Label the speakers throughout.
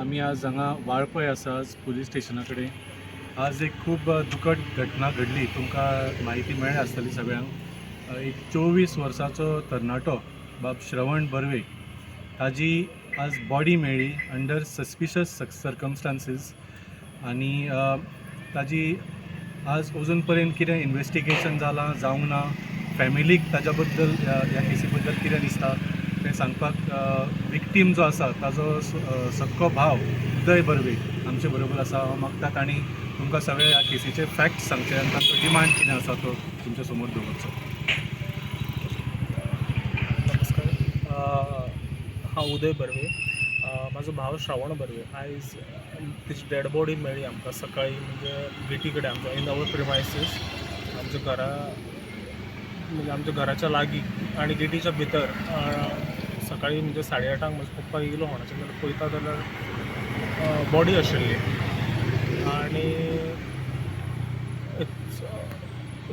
Speaker 1: आम्ही आज हांगा वाळपय आसा आज पुलीस स्टेशना कडेन. आज एक खूब दुखद घटना घडली. तुमकां म्हायती मेळ्ळी आसतली सगळ्यांक. एक 24 वर्साचो तरणाटो बाब श्रवण बर्वे ताजी आज बॉडी मेळ्ळी अंडर सस्पिशियस सर्कमस्टांसीस. आनी ताजी आज अजून पर्यंत कितें इन्वेस्टिगेशन जालां जावंक ना, फॅमिलीक ताज्या बद्दल ह्या केसी बद्दल कितें दिसता तें सांगपाक विक्टीम जो आसा ताजो सक्को भाव उदय बर्वे आमचे बरोबर आसा. हांव मागता तांणी तुमकां सगळे ह्या केसीचे फॅक्ट्स सांगचे आनी तांचो डिमांड कितें आसा तो तुमच्या समोर दवरचो.
Speaker 2: नमस्कार. हांव उदय बर्वे. म्हाजो भाव श्रावण बर्वे. आयज तेची डॅड बॉडी मेळ्ळी आमकां सकाळी, म्हणजे गेटी कडेन आमच्या इन अवर प्रिमायसीस, आमच्या घराच्या लागीं आनी गेटीच्या भितर. सकाळी म्हणजे 8:30 म्हजो पप्पा येयलो कोणाचे जाल्यार पळयता जाल्यार बॉडी आशिल्ली. आनी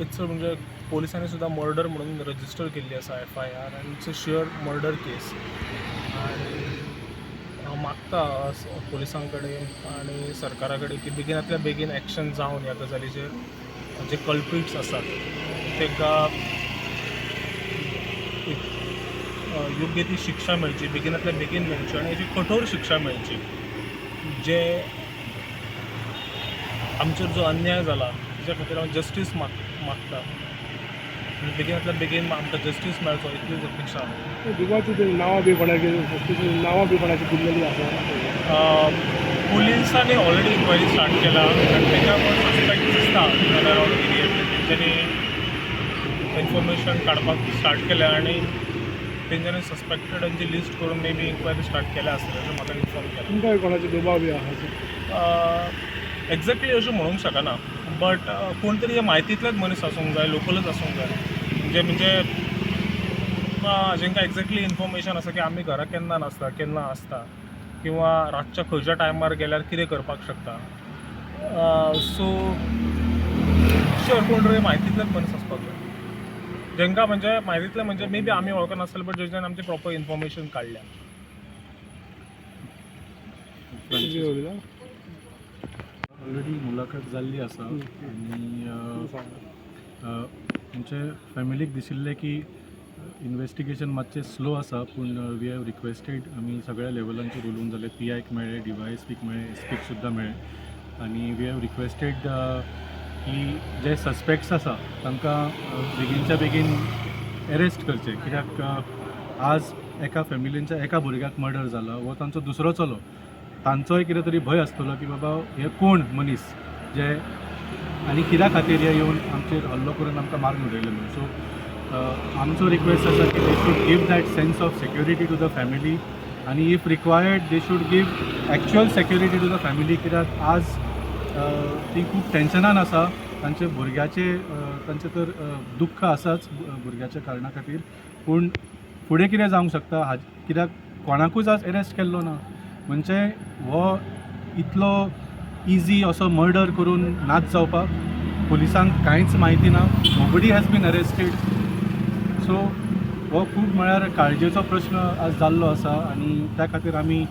Speaker 2: इट्स म्हणजे पोलिसांनी सुद्दां मर्डर म्हणून रजिस्टर केल्ली आसा FIR, आनी इट्स अ शुअर मर्डर केस. आनी हांव मागता पोलिसां कडेन आनी सरकारा कडेन की बेगिनांतल्या बेगीन एक्शन जावन ह्या गजालीचेर जे कल्प्रिट्स आसात तांकां योग्य ती शिक्षा मेळची, बेगिनांतल्या बेगीन मेळची आनी हेची कठोर शिक्षा मेळची. जे आमचेर जो अन्याय जाला तेच्या खातीर हांव जस्टीस मागता. बेगिनांतल्या बेगीन आमकां जस्टीस मेळचो इतलीच अपेक्षा आहा.
Speaker 3: दुगाची नांवां बी कोणाची दिल्लेली आसा.
Speaker 2: पुलिसांनी ऑलरेडी इन्क्वायरी स्टार्ट केला आनी तेच्या सस्पेक्ट दिसता अरावंड एरिया. तेंच्यांनी इन्फॉर्मेशन काडपाक स्टार्ट केल्या आनी तेंच्यांनी सस्पेक्टेडांची लिस्ट करून मे बी इन्क्वायरी स्टार्ट केल्या आसतलें अशें म्हाका इन्फॉर्म केलां.
Speaker 3: तुमकां कोणाचे दुबाव बी आहा?
Speaker 2: एक्झॅक्टली अशें म्हणूंक शकना, बट कोण तरी म्हायतींतलेच मनीस आसूंक जाय, लोकलच आसूंक जाय, म्हणजे जेंकां एक्झॅक्टली इन्फॉर्मेशन आसा की आमी घरा केन्ना नासता, केन्ना आसता, किंवा रातच्या खंयच्या टायमार गेल्यार कितें करपाक शकता. सो श्योर कोण तरी म्हायतींतलेच मनीस आसपाक जाय, जेंकां म्हणजे म्हायतींतले म्हणजे मे बी आमी वळखनासतले बट जेच्यान आमची प्रॉपर इन्फॉर्मेशन काडल्या.
Speaker 1: ऑलरेडी मुलाखत जाल्ली आसा आनी आमचे फॅमिलीक दिशिल्लें की इन्वेस्टिगेशन मातशें स्लो आसा, पूण वी हॅव रिक्वेस्टेड आमी सगळ्या लेवलांचेर उलोवन जाले. PIक मेळ्ळे, DYSPक मेळ्ळे, SPक सुद्दां मेळ्ळे. आनी वी हॅव रिक्वेस्टेड की जे सस्पेक्ट्स आसा तांकां बेगीनच्या बेगीन एरेस्ट करचे, कित्याक आज एका फॅमिलींच्या एका भुरग्याक मर्डर जाला, वो तांचो दुसरो चलो, तांचोय कितें तरी भंय आसतलो की बाबा हे कोण मनीस जे आनी कित्या खातीर हे येवन आमचेर हल्लो करून आमकां मारून उडयले म्हणून. सो आमचो रिक्वेस्ट आसा की they should give that sense of security to the family, आनी if required they should give actual security to the family, कित्याक आज ती खूब टेन्शनान आसा. तांचे भुरग्याचे तांचे तर दुख्ख आसाच भुरग्याच्या कारणा खातीर, पूण फुडें कितें जावंक शकता कित्याक कोणाकूच आज एरेस्ट केल्लो ना. म्हणजे हो इतलो इजी असो मर्डर करून नाच जावपाक पुलिसांक कांयच म्हायती ना, nobody has been arrested. So हो खूब म्हळ्यार काळजेचो प्रश्न आज जाल्लो आसा आनी त्या खातीर आमी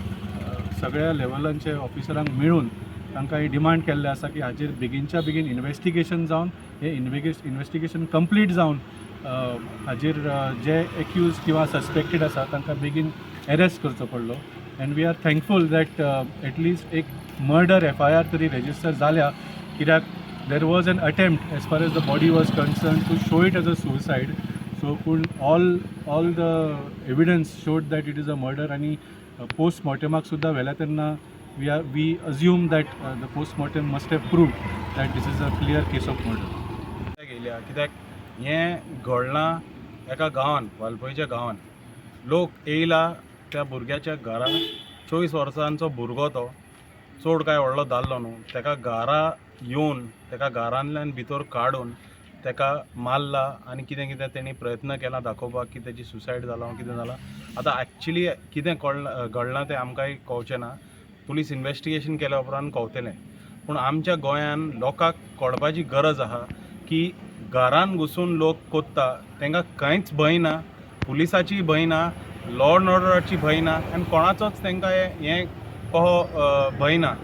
Speaker 1: सगळ्या लेवलांचे ऑफिसरांक मेळून तांकां ही डिमांड केल्ले आसा की हाचेर बेगीनच्या बेगीन इन्वेस्टिगेशन जावन हे इन्वेस्टिगेशन कंप्लीट जावन हाचेर जे एक्यूज किंवा सस्पेक्टेड आसा तांकां बेगीन एरेस्ट करचो पडलो. And we are thankful that at least एक मर्डर FIR तरी रेजिस्टर जाल्या, कित्याक there was an attempt as far as the body was concern to show it as a suicide. So पूण all the evidence showed that it is a murder. आनी पोस्टमॉर्टमाक सुद्दां व्हेल्या तेन्ना we assume that the postmortem must have proved that this is a clear case of murder.
Speaker 4: गेल्या कित्याक हें घडलां एका गांवांत, वालपयच्या गांवांत. लोक येयला त्या भुरग्याच्या घरान, 24 वर्सांचो भुरगो तो, चड कांय व्हडलो जाल्लो न्हू, ताका घरा येवन ताका घरांतल्यान भितर काडून ताका मारला आनी कितें कितें तेणी प्रयत्न केला दाखोवपाक की तेजी सुसायड जालां कितें जालां. आतां एक्चुली कितें घडलां तें आमकांय कळचें ना, पुलीस इन्वेस्टिगेशन केल्या उपरांत कळटलें. पूण आमच्या गोंयांत लोकांक कळपाची गरज आहा की घरान घुसून लोक कोत्ता तांकां कांयच भंय ना, पुलिसाची भंय ना, लॉ एंड ऑर्डराची भंय ना, आनी कोणाचोच तांकां हें कहो भंय ना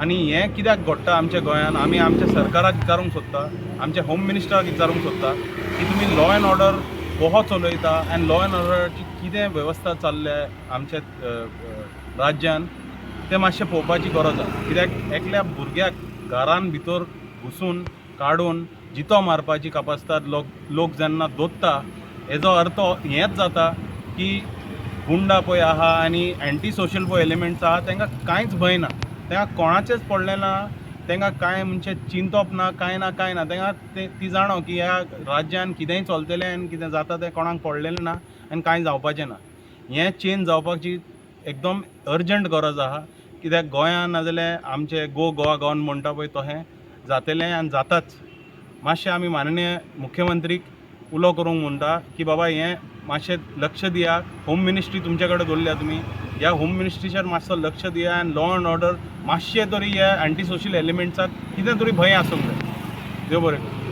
Speaker 4: आनी हें कित्याक घडटा आमच्या गोंयांत आमी आमच्या सरकाराक विचारूंक सोदता आमच्या होम मिनिस्टराक विचारूंक सोदता की तुमी लॉ एंड ऑर्डर कसो चलयता आनी लॉ एंड ऑर्डराची कितें वेवस्था चल्ल्या आमच्या राज्यान तें मातशें पळोवपाची गरज आसा कित्याक एकल्या भुरग्याक घरान भितर घुसून काडून जितो मारपाची कापासता लोक जेन्ना दोत्ता हेजो अर्थ हेंच जाता की गुंडा पळय आहा आनी एंटी सोशल पळय एलिमेंट्स आहा तांकां कांयच भंय ना तांकां कोणाचेंच पडलें ना तांकां कांय म्हणजे चिंतप ना कांय ना तांकां ती जाणो की ह्या राज्यान कितेंय चलतलें आनी कितें जाता तें कोणाक पडलेलें ना आनी कांय जावपाचें ना हें चेंज जावपाची एकदम अर्जंट गरज आहा कित्याक गोंयांत नाजाल्यार आमचे गोवा गॉवन म्हणटा पळय तशें जातलें आनी जाताच मातशें आमी माननीय मुख्यमंत्रीक उलो करूंक म्हणटा की बाबा हें मातशें लक्ष दिया होम मिनिस्ट्री तुमचे कडेन दवरल्या तुमी ह्या होम मिनिस्ट्रीचेर मातसो लक्ष दिया आनी लॉ एंड ऑर्डर मातशें तरी ह्या एंटी सोशल एलिमेंट्साक कितें तरी भंय आसूंक जाय देव बरें करूं.